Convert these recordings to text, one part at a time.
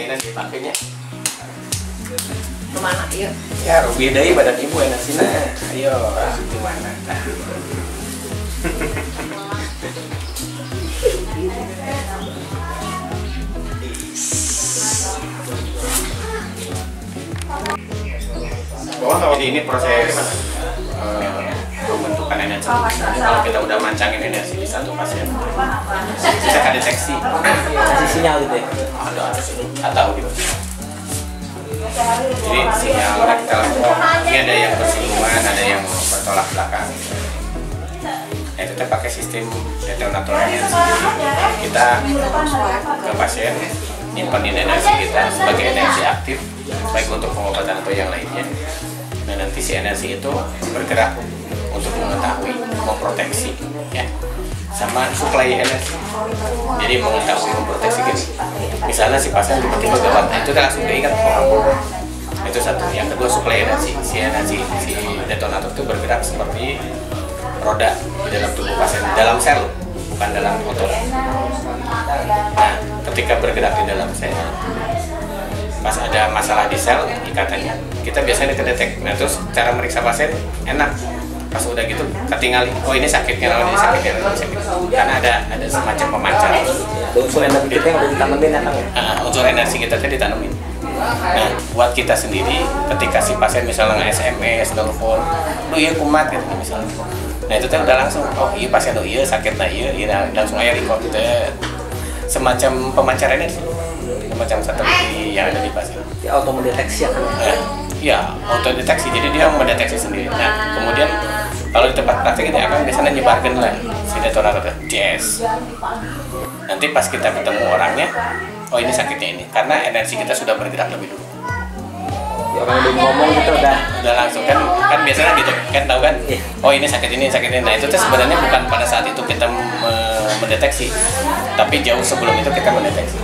mainan dipakainya. Kemana? Iya. Ya, rugi deh badan ibu enak sih nah. Ayo, gimana? Nah. Jadi ini proses pembentukan energi. Kalau kita udah mancangin energi di satu pasien, bisa kan deteksi. Kasih sinyal gitu ya? Ada atau gitu. Jadi sinyalnya kita lakukan. Ini ada yang bersinggungan, ada yang bertolak belakang. Ya, kita pakai sistem detonator energi. Kita ke pasien nyimpenin energi kita sebagai energi aktif, baik untuk pengobatan atau yang lainnya. Nah, nanti si energi itu bergerak untuk mengetahui, memproteksi, ya, sama suplai energi. Jadi mengetahui, memproteksi gini. Misalnya si pasien tiba-tiba gawat, itu kita langsung diingat itu satu. Yang kedua suplai energi. Si detonator itu bergerak seperti roda di dalam tubuh pasien, dalam sel, bukan dalam otot. Nah, ketika bergerak di dalam sel, pas ada masalah di sel ikatannya, kita biasanya kedetek. Nah, terus cara meriksa pasien enak. Pas udah gitu ketinggalan, oh ini sakitnya, oh ini sakitnya, ini sakit. Karena ada semacam pemancar. Unsur energi kita yang udah ditanamin ya, Kang? Unsur energi kita tadi ditanamin. Nah, buat kita sendiri, ketika si pasien misalnya nge-SMS, telepon, lu iya kumat gitu misalnya. Nah, itu tuh udah langsung, oh iya pasien lu iya sakit, nah iya langsung aja record gitu ya. Semacam pemancar energi, semacam satelit yang ada di pasien. Ya auto mendeteksi ya, Kang? Ya, auto deteksi, jadi dia mendeteksi sendiri. Nah, kemudian kalau di tempat praktek ini akan biasanya nyebarkan lah si detonator jazz. Nanti pas kita ketemu orangnya, oh ini sakitnya ini, karena energi kita sudah bergerak lebih dulu. Ya, orang udah ngomong gitu udah Langsung kan biasanya gitu kan, tahu kan? Oh ini sakit ini, sakit ini. Nah, itu tuh sebenarnya bukan pada saat itu kita mendeteksi, tapi jauh sebelum itu kita mendeteksi.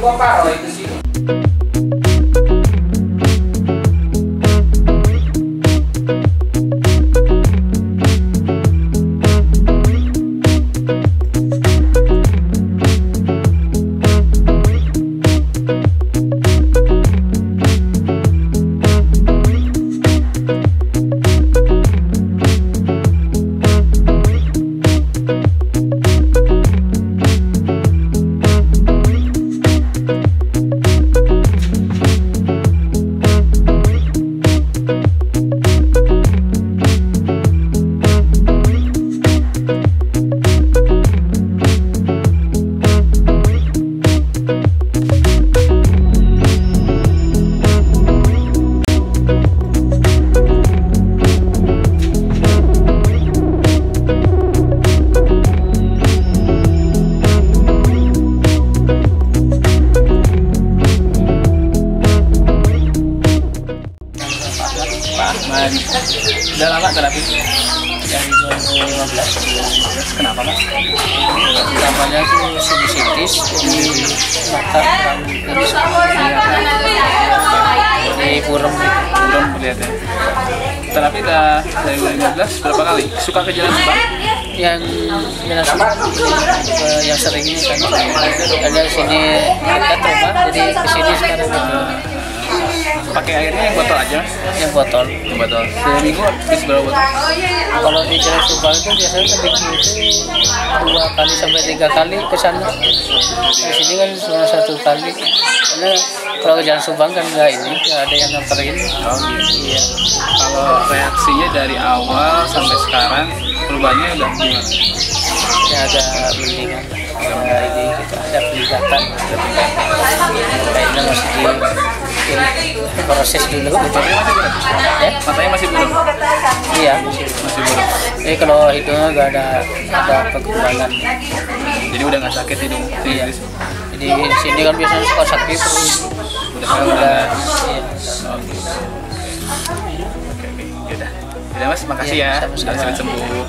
Udah lama terapi? Yang 2015. Kenapa, Pak? Namanya tuh sinusitis di mata ini buram kelihatan. Terapi udah dari 2015 berapa kali? Suka ke Jalan Subang? Yang Jalan Subang yang sering ini kan ada sini dekat rumah, jadi kesini sekarang. Pakai airnya yang botol aja? Yang botol. Yang botol. Seminggu habis berapa botol? Kalau di Jalan Subang itu biasanya seminggu itu 2 kali sampai 3 kali ke sana. Di sini kan cuma 1 kali. Karena kalau Jalan Subang kan nggak ada yang nganterin. Oh gitu. Iya. Kalau reaksinya dari awal sampai sekarang perubahannya udah gimana? Ya agak mendingan. Ini kita ada peningkatan. Kayaknya masih proses dulu gitu. Ya? Matanya masih belum? Iya, Masih belum. jadi kalau hidungnya nggak ada perkembangan. Jadi udah nggak sakit hidung? Iya. Jadi di sini kan biasanya suka sakit terus. Udah. Iya. Oke. Yaudah. Yaudah Mas, makasih ya. Sama-sama. Udah sering sembuh.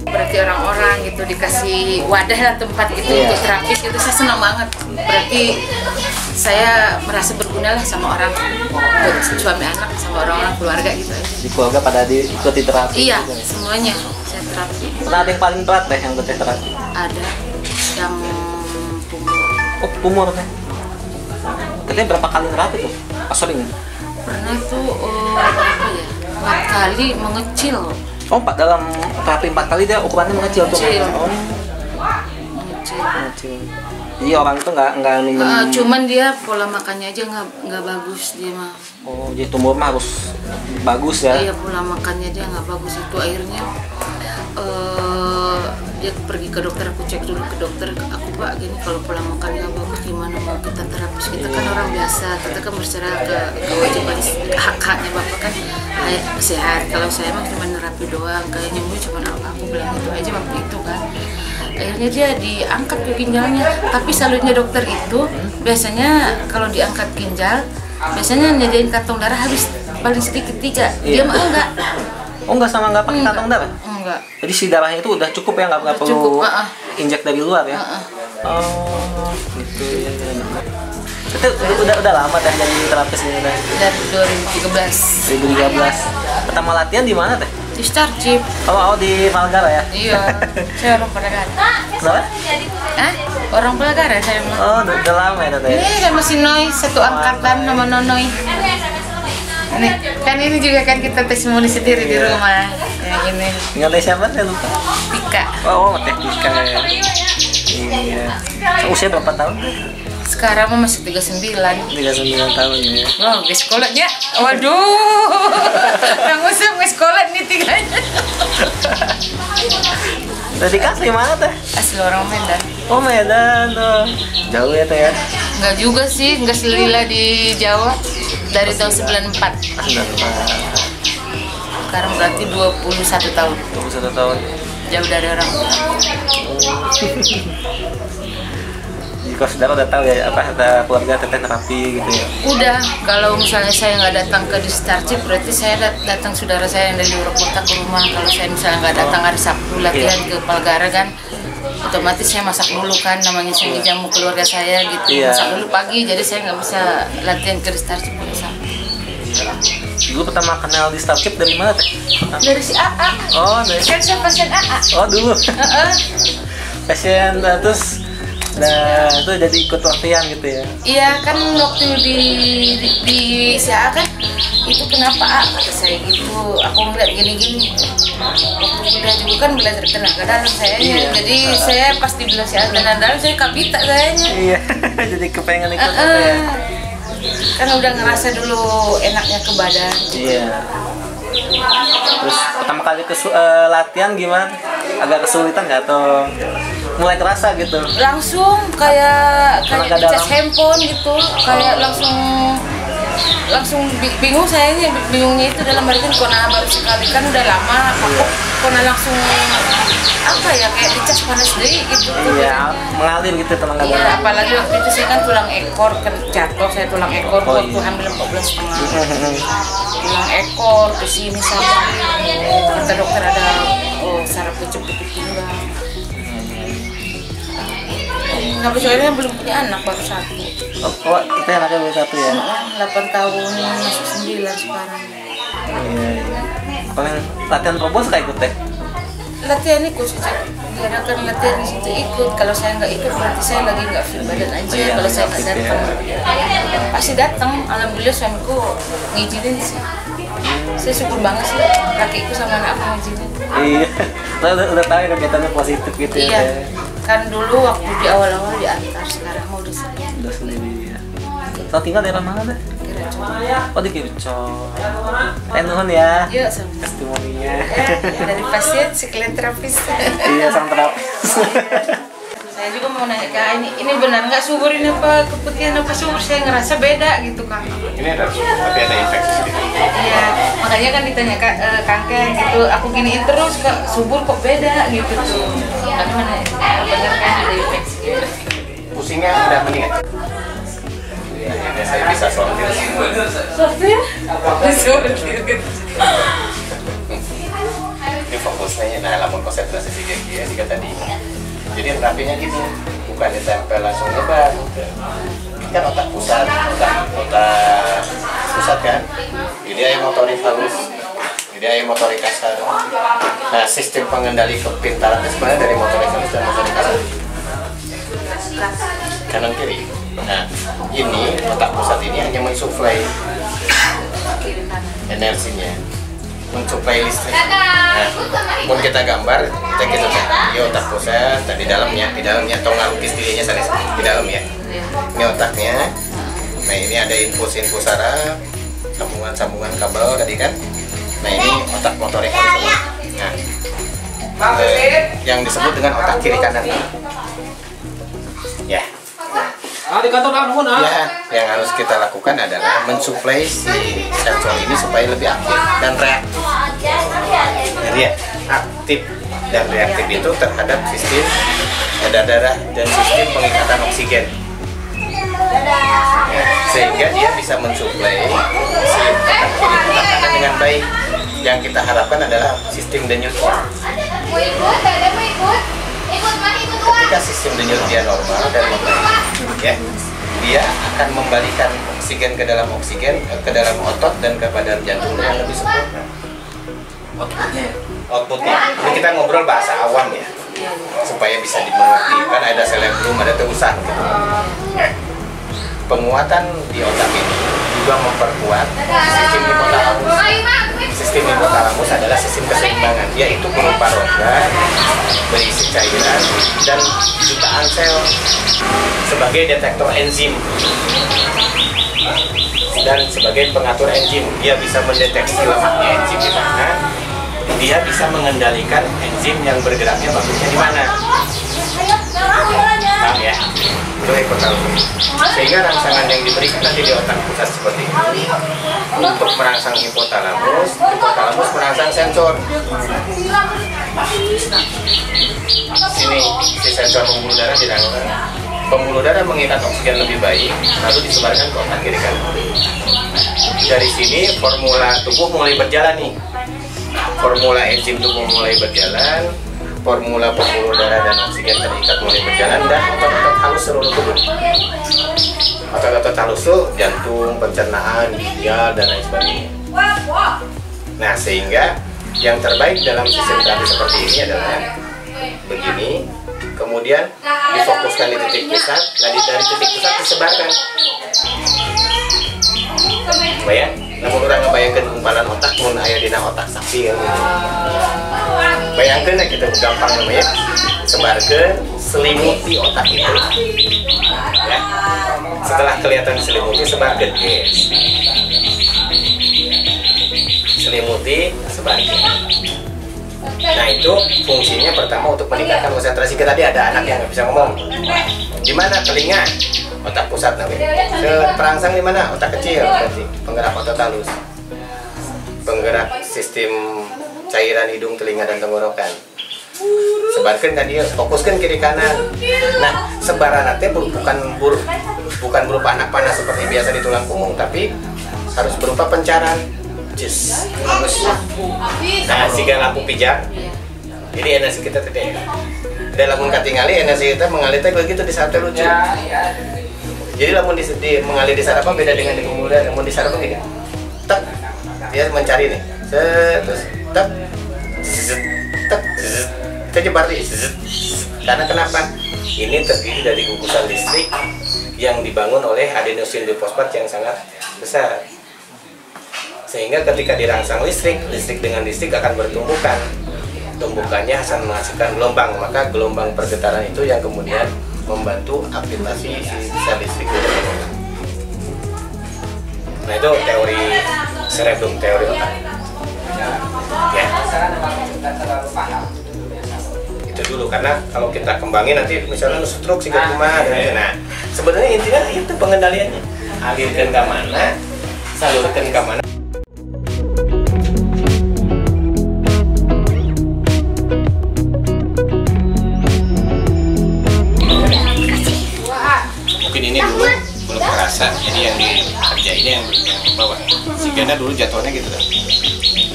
Berarti orang-orang gitu dikasih wadah lah tempat itu untuk terapis itu, saya senang banget. Berarti saya merasa berguna lah sama orang, buat suami anak sama orang-orang keluarga gitu aja. Di keluarga pada diikuti terapi? Iya, gitu ya? semuanya saya terapi. Pernah ada yang paling berat teh yang teteh terapi? Ada yang tumor. Oh, tumor teh. Teteh berapa kali terapi tuh? Sering? Pernah tuh berapa ya? 4 kali mengecil. Oh, dalam terapi 4 kali dia ukurannya mengecil tuh? Mengecil. Oh, Mengecil. mengecil. Jadi orang itu nggak minum. Cuman dia pola makannya aja nggak bagus dia mah. Oh, jadi tumor mah harus bagus ya? Iya, pola makannya dia nggak bagus itu akhirnya dia pergi ke dokter, aku cek dulu ke dokter, aku Pak gini kalau pola makan nggak bagus gimana mau kita terapis, kita kan orang biasa, kita kan berserah ke kewajiban hak-haknya Bapak kan kayak sehat, kalau saya mah cuma nerapi doang, kayak nyembuh cuma aku bilang itu aja waktu itu kan. Akhirnya dia diangkat ke ginjalnya, tapi salutnya dokter itu biasanya kalau diangkat ginjal biasanya nyediain kantong darah habis paling sedikit 3, dia mah enggak. Oh, nggak pakai kantong darah? Enggak. Jadi si darahnya itu udah cukup ya, nggak perlu Cukup, injek dari luar ya? Oh, gitu ya. Itu udah lama teh jadi terapis ini teh? Dari 2013. 2013. Pertama latihan di mana teh? Di Starchip. Oh, di Malgara ya? Iya, saya orang Pelagara. Kenapa? Hah? Orang Pelagara saya mah. Oh, udah lama ya teh? Ini kan masih Noy, satu angkatan sama Nonoy. Nih, kan ini juga kan kita testimoni sendiri di rumah. Yang ini. Tinggal teh siapa? Saya lupa. Tika. Oh, teh Tika ya. Iya. Usia berapa tahun? Sekarang mah masih 39. 39 tahun ya. Wah, wow, sekolahnya. Waduh. Kang Usum sekolah nih tiganya. Tadi kasih mana teh? Asli orang Medan. Oh, Medan tuh. Jauh ya teh ya? Enggak juga sih, enggak selila di Jawa. Dari tahun 94. Sekarang berarti 21 tahun. 21 tahun. Jauh dari orang tua. Jadi kalau saudara udah tahu ya, apa ada keluarga teteh terapi gitu ya? Udah, kalau misalnya saya nggak datang ke Starchip, berarti saya datang saudara saya yang dari luar kota ke rumah. Kalau saya misalnya nggak datang hari Sabtu latihan ke Palgara kan, otomatis saya masak dulu kan, namanya saya jamu keluarga saya gitu. Masak dulu pagi, jadi saya nggak bisa latihan ke Starchip pada Sabtu. Dulu pertama kenal di Starchip dari mana teh? Dari si AA. Oh, dari. Kan saya pasien AA. Oh, dulu. Pasien terus. Nah, itu jadi ikut latihan gitu ya? Iya, kan waktu di SA kan, itu kenapa kata saya gitu, aku ngeliat gini-gini. Waktu kuliah juga kan belajar tenaga dalam saya, jadi saya pasti bilang si tenaga dalam, saya kabita sayanya. Iya, jadi kepengen ikut apa ya? Kan udah ngerasa dulu enaknya ke badan. Iya. Terus pertama kali latihan gimana? Agak kesulitan nggak atau mulai kerasa gitu? Langsung kayak dicas handphone gitu, kayak langsung bingung sayanya. Bingungnya itu dalam artian kona baru sekali kan udah lama, kona langsung apa ya kayak dicas panas deh gitu. Iya, mengalir gitu tenaga dalam. Iya, apalagi waktu itu saya kan tulang ekor kan jatuh, saya tulang ekor waktu hamil 14,5. Tulang ekor ke sini sama kata dokter ada saraf kejepit di pinggang. Tapi soalnya belum punya anak, baru 1. Oh, kita anaknya baru 1 ya? 8 tahun, masuk 9 sekarang. Iya. Paling latihan robot suka ikut teh? Latihan ikut sih, diadakan latihan di situ ikut. Kalau saya nggak ikut berarti saya lagi nggak fit badan aja. Kalau saya nggak datang, pasti datang. Alhamdulillah suamiku ngizinin sih. Saya syukur banget sih, kakiku sama anak aku ngizinin. Iya, udah tahu ya kegiatannya positif gitu ya? Iya, kan dulu waktu di awal-awal diantar, sekarang mau udah sendiri. Udah sendiri ya. Lo tinggal daerah mana teh? Oh, di Kircon. Nuhun ya. Iya, sama. Testimoninya. Dari pasien sekalian terapis. Iya, sang terapis. Saya juga mau nanya Kak, ini benar nggak subur ini apa keputihan apa subur? Saya ngerasa beda gitu Kak. Ini ada subur, tapi ada infeksi sedikit. Iya, makanya kan ditanya Kangkeng gitu, aku giniin terus Kak, subur kok beda gitu tuh. Tapi mana benar kan ada infeksi gitu. Pusingnya udah meningkat. Ya, saya bisa sortir. Sortir? Sortir gitu. Ini fokusnya, nah lamun konsentrasi kayak jika tadi. Jadi terapinya gitu, bukan ditempel langsung nyebar. kan otak pusat, otak pusat kan. Jadi ada motorik halus, jadi ada motorik kasar. Nah, sistem pengendali kepintaran itu sebenarnya dari motorik halus dan motorik kasar. Kanan kiri. Nah, ini otak pusat ini hanya mensuplai energinya, mensuplai listrik. Nah, pun kita gambar, kita gitu kan. Ini otak pusat, di dalamnya tong ngalukis dirinya sana di dalam ya. Ini otaknya. Nah, ini ada infus saraf, sambungan kabel tadi kan. Nah, ini otak motorik halus. Nah, yang disebut dengan otak kiri kanan. Ya. Di kantor Ya, yang harus kita lakukan adalah mensuplai si sensor ini supaya lebih aktif dan reaktif. Jadi ya, aktif dan reaktif itu terhadap sistem darah dan sistem pengikatan oksigen. Ya, sehingga dia bisa mensuplai si otak kiri otak kanan dengan baik. Yang kita harapkan adalah sistem denyut. Ketika sistem denyut dia normal dan membaik, ya, dia akan membalikan oksigen ke dalam otot dan ke badan jantung yang lebih sempurna. Outputnya. Ini kita ngobrol bahasa awam ya, supaya bisa dimengerti. Kan ada selebgram, ada teusan gitu. Penguatan di otak ini juga memperkuat sistem hipotalamus. Sistem hipotalamus adalah sistem keseimbangan, yaitu berupa rongga berisi cairan dan jutaan sel sebagai detektor enzim dan sebagai pengatur enzim. Dia bisa mendeteksi lemaknya enzim di mana, dia bisa mengendalikan enzim yang bergeraknya bagusnya di mana. Paham ya? Itu hipotalamus. Sehingga rangsangan yang diberikan nanti di otak pusat seperti ini untuk merangsang hipotalamus merangsang sensor. Sini si sensor pembuluh darah dirangsang. Pembuluh darah mengikat oksigen lebih baik, lalu disebarkan ke otak kiri kanan. Dari sini formula tubuh mulai berjalan nih. Formula enzim tubuh mulai berjalan. Formula pembuluh darah dan oksigen terikat mulai berjalan dan otot-otot halus seluruh tubuh. Otot-otot halus itu jantung, pencernaan, ginjal dan lain sebagainya. Nah, sehingga yang terbaik dalam sistem terapi seperti ini adalah begini. Kemudian difokuskan di titik pusat, dari titik pusat disebarkan. Bayang, namun orang ngebayangkan gumpalan otak mun aya dina otak sapir. Bayangkan ya, kita gampang namanya, sebarkan, selimuti otak itu. Ya. Setelah kelihatan diselimuti, sebarkan, guys. Selimuti, sebarkan. Nah, itu fungsinya pertama untuk meningkatkan konsentrasi. Kita tadi ada anak yang nggak bisa ngomong. Di mana telinga? Otak pusat namanya. Perangsang di mana? Otak kecil, berarti penggerak otot halus. Penggerak sistem cairan hidung, telinga dan tenggorokan. Sebarkan kan dia, fokuskan kiri kanan. Nah, sebaran nanti bukan berupa anak panah seperti biasa di tulang punggung, tapi harus berupa pencaran. Jus, bagus. Nah, jika lampu pijak, jadi energi kita tidak. Dalam katingali energi kita mengalir begitu di saat lucu. Jadi lamun mengalir di saraf beda dengan di pembuluh darah. Lamun di saraf begini, tek, dia mencari nih, terus tek, tek, kita jebar nih. Karena kenapa? Ini terdiri dari gugusan listrik yang dibangun oleh adenosin difosfat yang sangat besar. Sehingga ketika dirangsang listrik dengan listrik akan bertumbukan. Tumbukannya akan menghasilkan gelombang, maka gelombang pergetaran itu yang kemudian membantu aktivasi si sel listrik itu. Nah, itu teori cerebrum, teori otak. Ya. Itu dulu, karena kalau kita kembangin nanti misalnya stroke sih rumah. Nah, sebenarnya intinya itu pengendaliannya. Alirkan ke mana, salurkan ke mana. Ini dulu belum terasa, jadi yang dikerjain yang bawah. Sehingga dulu jatuhnya gitu kan.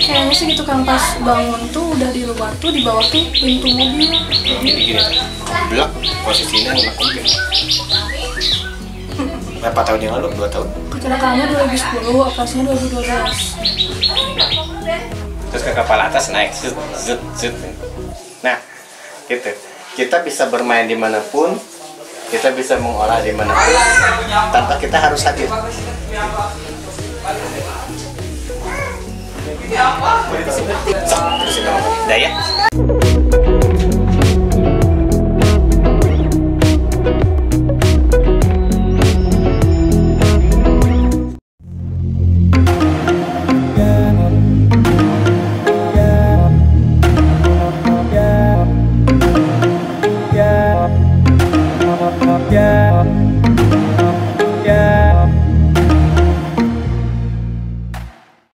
Kayaknya sih gitu kan, pas bangun tuh udah di luar tuh, di bawah tuh pintu mobil. Jadi gini, blok posisinya nggak mungkin. Berapa tahun yang lalu? 2 tahun? Kecelakaannya 2010, operasinya 2012. Terus ke kepala atas naik, zut, zut, zut. Nah, gitu. Kita bisa bermain dimanapun, kita bisa mengolah dimanapun, tanpa kita harus hadir. Udah ya?